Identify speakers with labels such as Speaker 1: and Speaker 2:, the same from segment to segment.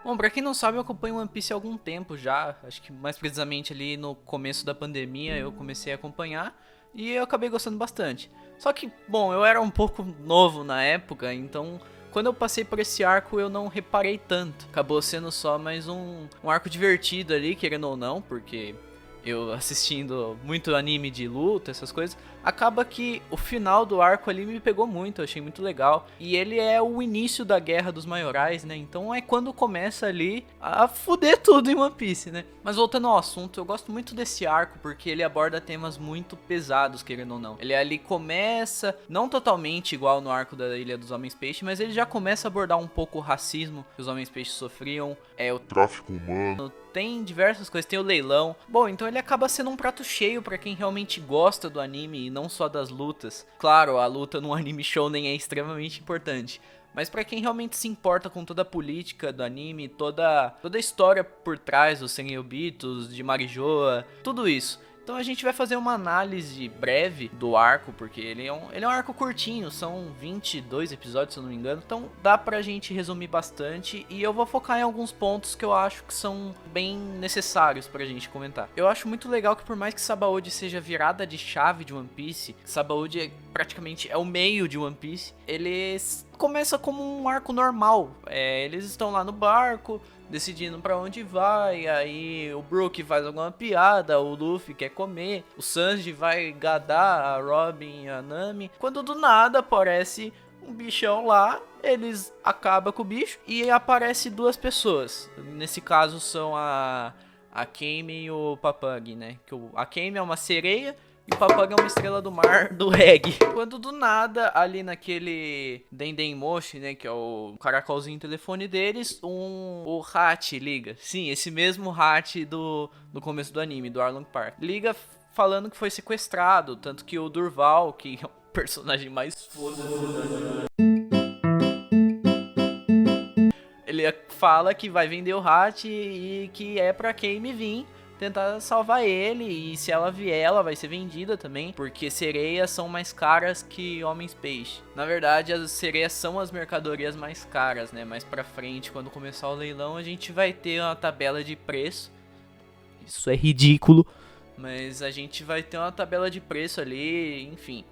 Speaker 1: Bom, pra quem não sabe, eu acompanho One Piece há algum tempo já. Acho que mais precisamente ali no começo da pandemia eu comecei a acompanhar e eu acabei gostando bastante. Só que, bom, eu era um pouco novo na época, então quando eu passei por esse arco eu não reparei tanto. Acabou sendo só mais um arco divertido ali, querendo ou não, porque eu assistindo muito anime de luta, essas coisas, acaba que o final do arco ali me pegou muito, eu achei muito legal. E ele é o início da Guerra dos Maiorais, né? Então é quando começa ali a fuder tudo em One Piece, né? Mas voltando ao assunto, eu gosto muito desse arco porque ele aborda temas muito pesados, querendo ou não. Ele ali começa, não totalmente igual no arco da Ilha dos Homens Peixe, mas ele já começa a abordar um pouco o racismo que os Homens Peixe sofriam, o
Speaker 2: Tráfico humano.
Speaker 1: tem diversas coisas, tem o leilão. Bom, então ele acaba sendo um prato cheio pra quem realmente gosta do anime e não só das lutas. Claro, a luta no anime shounen é extremamente importante, mas pra quem realmente se importa com toda a política do anime, toda a história por trás dos Senryubitos, de Marijoa, tudo isso. Então a gente vai fazer uma análise breve do arco, porque ele é um arco curtinho, são 22 episódios se eu não me engano, então dá pra gente resumir bastante e eu vou focar em alguns pontos que eu acho que são bem necessários pra gente comentar. Eu acho muito legal que por mais que Sabaody seja virada de chave de One Piece, Sabaody praticamente é o meio de One Piece, eles começa como um arco normal, eles estão lá no barco, decidindo pra onde vai, aí o Brook faz alguma piada, o Luffy quer comer, o Sanji vai gadar a Robin e a Nami, quando do nada aparece um bichão lá, eles acabam com o bicho e aparece duas pessoas, nesse caso são a Kame e o Papag, né, que a Kame é uma sereia e o Papag é uma estrela do mar do reggae. Quando do nada, ali naquele Dendemoshi, né, que é o caracolzinho telefone deles, o Hachi liga. Sim, esse mesmo Hachi do começo do anime, do Arlong Park. Liga falando que foi sequestrado, tanto que o Durval, que é o personagem mais foda, ele fala que vai vender o Hachi e que é pra Kame vir tentar salvar ele, e se ela vier, ela vai ser vendida também, porque sereias são mais caras que homens peixe. Na verdade, as sereias são as mercadorias mais caras, né? Mais pra frente, quando começar o leilão, a gente vai ter uma tabela de preço. Isso é ridículo, mas a gente vai ter uma tabela de preço ali, enfim.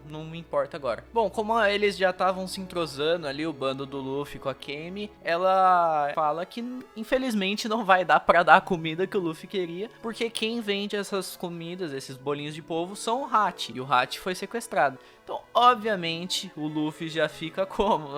Speaker 1: Não me importa agora. Bom, como eles já estavam se entrosando ali, o bando do Luffy com a Kame, ela fala que infelizmente não vai dar pra dar a comida que o Luffy queria, porque quem vende essas comidas, esses bolinhos de polvo, são o Hachi, e o Hachi foi sequestrado. Então, obviamente, o Luffy já fica como?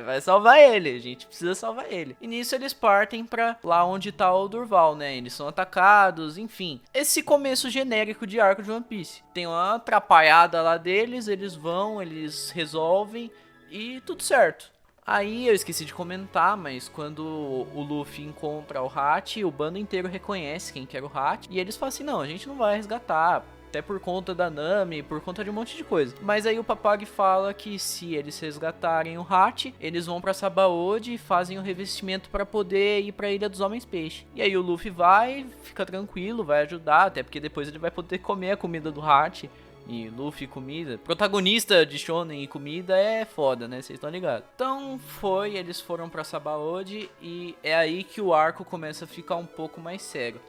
Speaker 1: Vai salvar ele, a gente precisa salvar ele. E nisso eles partem pra lá onde tá o Durval, né? Eles são atacados, enfim. Esse começo genérico de arco de One Piece. Tem uma atrapalhada lá deles, eles vão, eles resolvem e tudo certo. Aí eu esqueci de comentar, mas quando o Luffy encontra o Hachi, o bando inteiro reconhece quem que era o Hachi. E eles falam assim, não, a gente não vai resgatar, até por conta da Nami, por conta de um monte de coisa. Mas aí o Papag fala que se eles resgatarem o Hachi, eles vão pra Sabaody e fazem o revestimento pra poder ir pra Ilha dos Homens Peixe. E aí o Luffy vai, fica tranquilo, vai ajudar, até porque depois ele vai poder comer a comida do Hachi. E Luffy comida. Protagonista de Shonen e comida é foda, né? Vocês estão ligados. Então eles foram pra Sabaody e é aí que o arco começa a ficar um pouco mais sério.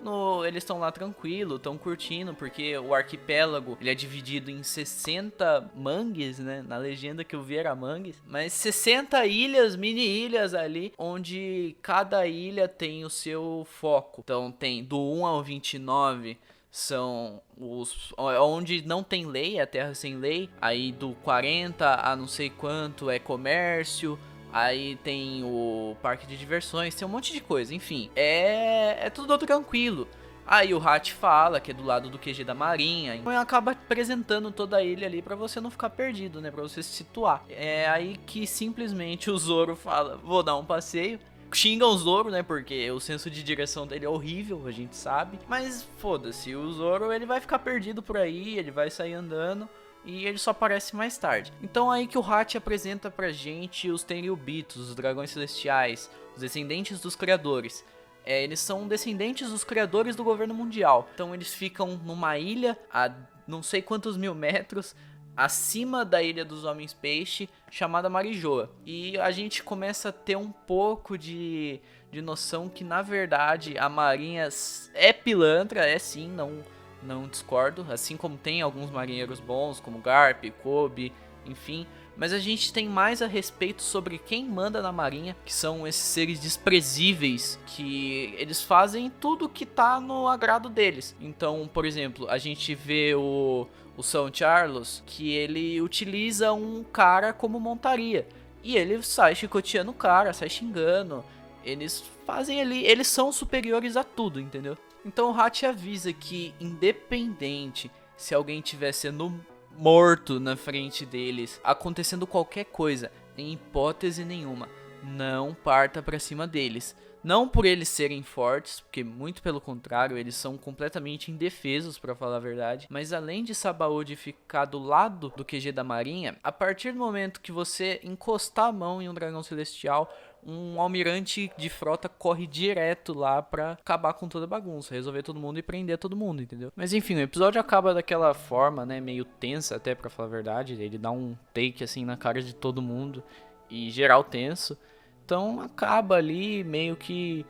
Speaker 1: Eles estão lá tranquilo, estão curtindo, porque o arquipélago ele é dividido em 60 mangues, né? Na legenda que eu vi era mangues. Mas 60 ilhas, mini ilhas ali, onde cada ilha tem o seu foco. Então tem do 1 ao 29 são os onde não tem lei, é a terra sem lei. Aí do 40 a não sei quanto é comércio. Aí tem o parque de diversões, tem um monte de coisa, enfim. É tudo tranquilo. Aí o Hachi fala que é do lado do QG da Marinha. Então acaba apresentando toda a ilha ali pra você não ficar perdido, né? Pra você se situar. É aí que simplesmente o Zoro fala, vou dar um passeio. Xingam o Zoro, né, porque o senso de direção dele é horrível, a gente sabe. Mas foda-se, o Zoro ele vai ficar perdido por aí, ele vai sair andando e ele só aparece mais tarde. Então aí que o Hachi apresenta pra gente os Tenryubitos, os Dragões Celestiais, os descendentes dos criadores. Eles são descendentes dos criadores do governo mundial. Então eles ficam numa ilha a não sei quantos mil metros acima da Ilha dos Homens Peixe, chamada Marijoa. E a gente começa a ter um pouco de noção que, na verdade, a marinha é pilantra, é sim, não discordo. Assim como tem alguns marinheiros bons, como Garp, Kobe, enfim. Mas a gente tem mais a respeito sobre quem manda na marinha, que são esses seres desprezíveis, que eles fazem tudo que tá no agrado deles. Então, por exemplo, a gente vê o São Charles, que ele utiliza um cara como montaria. E ele sai chicoteando o cara, sai xingando. Eles fazem ali, eles são superiores a tudo, entendeu? Então o Hat avisa que, independente se alguém estiver sendo morto na frente deles, acontecendo qualquer coisa, em hipótese nenhuma, não parta pra cima deles. Não por eles serem fortes, porque muito pelo contrário, eles são completamente indefesos, pra falar a verdade. Mas além de Sabaody ficar do lado do QG da marinha, a partir do momento que você encostar a mão em um dragão celestial, um almirante de frota corre direto lá pra acabar com toda a bagunça, resolver todo mundo e prender todo mundo, entendeu? Mas enfim, o episódio acaba daquela forma, né, meio tensa até, pra falar a verdade. Ele dá um take assim na cara de todo mundo e geral tenso. Então acaba ali meio que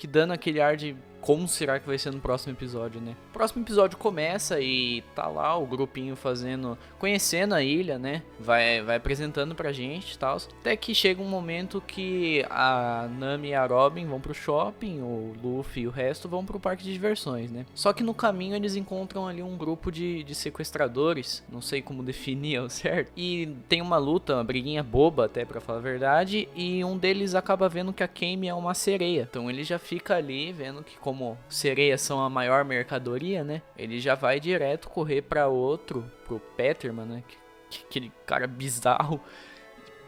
Speaker 1: dando aquele ar de como será que vai ser no próximo episódio, né? O próximo episódio começa e tá lá o grupinho conhecendo a ilha, né? Vai apresentando pra gente e tal. Até que chega um momento que a Nami e a Robin vão pro shopping, o Luffy e o resto vão pro parque de diversões, né? Só que no caminho eles encontram ali um grupo de sequestradores, não sei como definir ao certo. E tem uma luta, uma briguinha boba até pra falar a verdade, e um deles acaba vendo que a Kame é uma sereia. Então ele já fica ali vendo que como sereias são a maior mercadoria, né? Ele já vai direto correr pro Peterman, né? Aquele cara bizarro,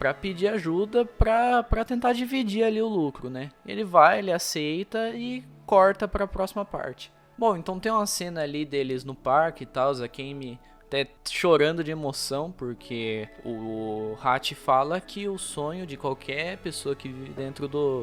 Speaker 1: pra pedir ajuda pra tentar dividir ali o lucro, né? Ele aceita e corta pra próxima parte. Bom, então tem uma cena ali deles no parque e tal, a Kame até chorando de emoção, porque o Hat fala que o sonho de qualquer pessoa que vive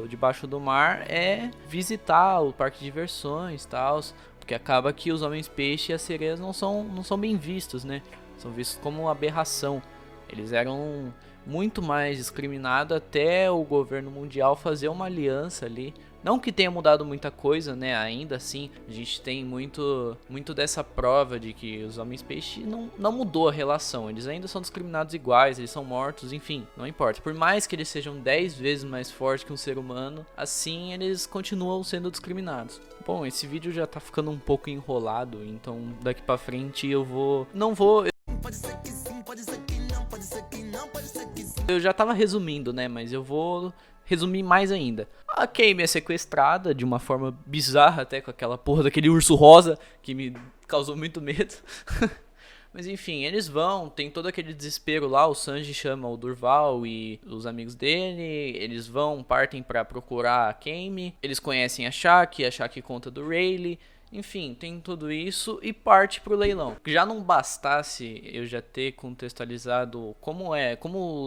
Speaker 1: debaixo do mar é visitar o parque de diversões e tal, porque acaba que os homens peixe e as sereias não são bem vistos, né? São vistos como uma aberração. Eles eram muito mais discriminados até o governo mundial fazer uma aliança ali. Não que tenha mudado muita coisa, né? Ainda assim, a gente tem muito dessa prova de que os homens peixe não mudou a relação. Eles ainda são discriminados iguais, eles são mortos, enfim, não importa. Por mais que eles sejam 10 vezes mais fortes que um ser humano, assim eles continuam sendo discriminados. Bom, esse vídeo já tá ficando um pouco enrolado, então daqui pra frente eu não vou... Pode ser que sim, pode ser que não, pode ser que não, pode ser que sim. Eu já tava resumindo, né? Mas eu vou resumir mais ainda. A Kame é sequestrada de uma forma bizarra, até com aquela porra daquele urso rosa que me causou muito medo. Mas enfim, eles vão, tem todo aquele desespero lá, o Sanji chama o Durval e os amigos dele, eles partem pra procurar a Kame, eles conhecem a Shaki conta do Rayleigh. Enfim, tem tudo isso e parte pro leilão. Já não bastasse eu já ter contextualizado como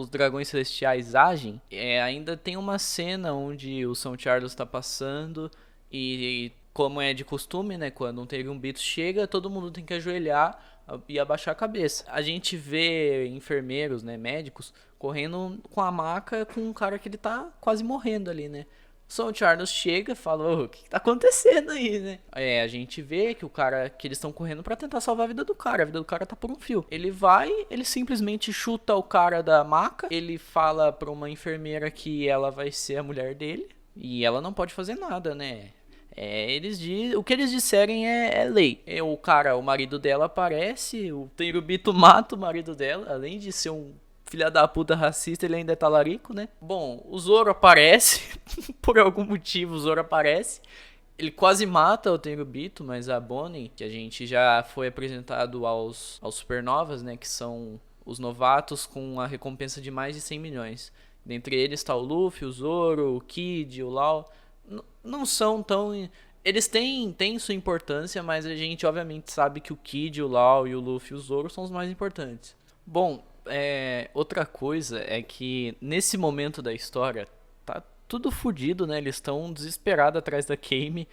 Speaker 1: os dragões celestiais agem, ainda tem uma cena onde o São Charles tá passando e como é de costume, né, quando um Tenryubito chega, todo mundo tem que ajoelhar e abaixar a cabeça. A gente vê enfermeiros, né, médicos, correndo com a maca com um cara que ele tá quase morrendo ali, né. São Charles chega e fala, o que tá acontecendo aí, né? A gente vê que que eles estão correndo pra tentar salvar a vida do cara tá por um fio. Ele simplesmente chuta o cara da maca, ele fala pra uma enfermeira que ela vai ser a mulher dele, e ela não pode fazer nada, né? O que eles disserem é lei. O marido dela aparece, o Tenryubito mata o marido dela, além de ser um filha da puta racista, ele ainda é talarico, né? Bom, o Zoro aparece, por algum motivo o Zoro aparece. Ele quase mata o Tenryubito, mas a Bonnie, que a gente já foi apresentado aos supernovas, né? Que são os novatos com a recompensa de mais de 100 milhões. Dentre eles está o Luffy, o Zoro, o Kid, o Law. Não são tão... Eles têm sua importância, mas a gente obviamente sabe que o Kid, o Law e o Luffy e o Zoro são os mais importantes. Bom... outra coisa é que nesse momento da história tá tudo fodido, né? Eles estão desesperados atrás da Kame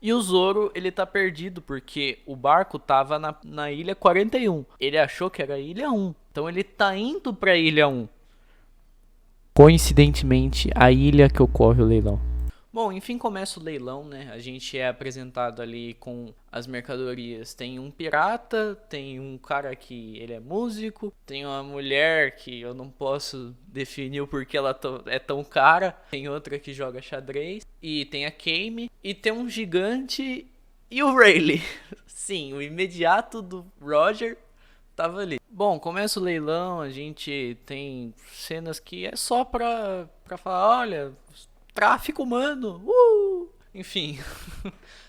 Speaker 1: E o Zoro, ele tá perdido, porque o barco tava na ilha 41. Ele achou que era a ilha 1. Então ele tá indo pra ilha 1. Coincidentemente, a ilha que ocorre o leilão. Bom, enfim, começa o leilão, né? A gente é apresentado ali com as mercadorias. Tem um pirata, tem um cara que ele é músico, tem uma mulher que eu não posso definir o porquê ela é tão cara, tem outra que joga xadrez, e tem a Kame, e tem um gigante e o Rayleigh. Sim, o imediato do Roger tava ali. Bom, começa o leilão, a gente tem cenas que é só pra falar, olha, tráfico humano, enfim.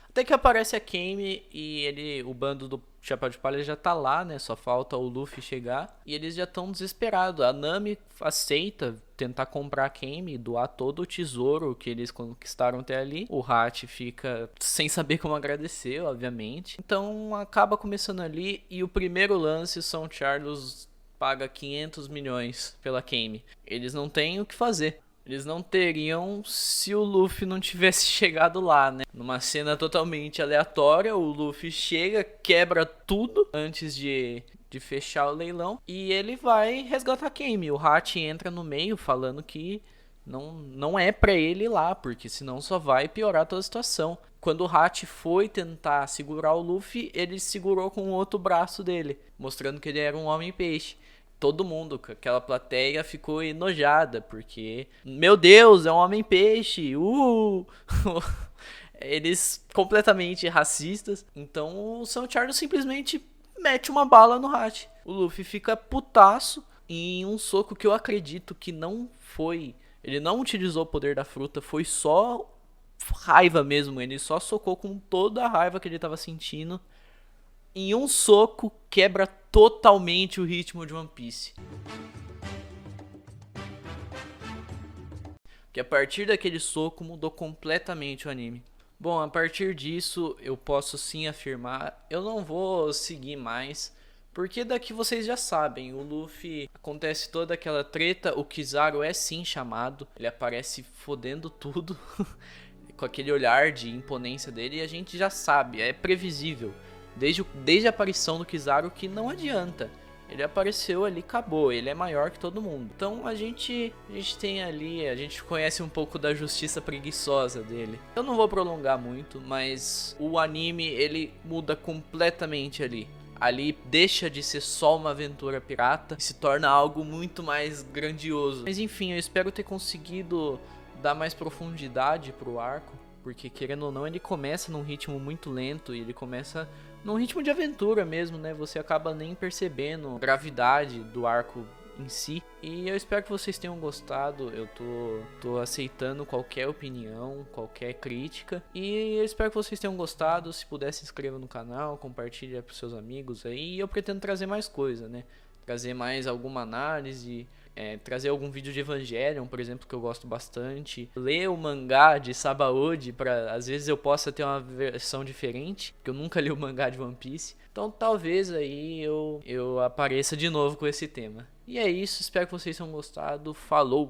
Speaker 1: Até que aparece a Kame e o bando do Chapéu de Palha já tá lá, né? Só falta o Luffy chegar. E eles já estão desesperados. A Nami aceita tentar comprar a Kame, doar todo o tesouro que eles conquistaram até ali. O Hat fica sem saber como agradecer, obviamente. Então acaba começando ali. E o primeiro lance, São Charles paga 500 milhões pela Kame. Eles não têm o que fazer. Eles não teriam se o Luffy não tivesse chegado lá, né? Numa cena totalmente aleatória, o Luffy chega, quebra tudo antes de fechar o leilão. E ele vai resgatar a Kame. O Hat entra no meio falando que não é pra ele ir lá, porque senão só vai piorar toda a situação. Quando o Hat foi tentar segurar o Luffy, ele segurou com o outro braço dele, mostrando que ele era um homem-peixe. Todo mundo, aquela plateia ficou enojada, porque, meu Deus, é um homem-peixe, Eles completamente racistas. Então o São Charles simplesmente mete uma bala no Hat. O Luffy fica putaço em um soco que eu acredito que não foi... Ele não utilizou o poder da fruta, foi só raiva mesmo. Ele só socou com toda a raiva que ele tava sentindo. Em um soco, quebra totalmente o ritmo de One Piece. Que a partir daquele soco mudou completamente o anime. Bom, a partir disso eu posso sim afirmar, eu não vou seguir mais, porque daqui vocês já sabem, o Luffy, acontece toda aquela treta, o Kizaru é sim chamado, ele aparece fodendo tudo, com aquele olhar de imponência dele, e a gente já sabe, é previsível. Desde a aparição do Kizaru que não adianta. Ele apareceu ali, acabou, ele é maior que todo mundo. Então a gente tem ali, a gente conhece um pouco da justiça preguiçosa dele. Eu não vou prolongar muito, mas o anime ele muda completamente ali. Ali deixa de ser só uma aventura pirata e se torna algo muito mais grandioso. Mas enfim, eu espero ter conseguido dar mais profundidade pro arco, porque querendo ou não ele começa num ritmo muito lento e ele começa num ritmo de aventura mesmo, né? Você acaba nem percebendo a gravidade do arco em si. E eu espero que vocês tenham gostado. Eu tô aceitando qualquer opinião, qualquer crítica. E eu espero que vocês tenham gostado. Se puder, se inscreva no canal, compartilhe pros seus amigos aí. E eu pretendo trazer mais coisa, né? Trazer mais alguma análise, trazer algum vídeo de Evangelion, por exemplo, que eu gosto bastante. Ler o mangá de Sabaody, para às vezes eu possa ter uma versão diferente, porque eu nunca li o mangá de One Piece. Então talvez aí eu apareça de novo com esse tema. E é isso, espero que vocês tenham gostado. Falou!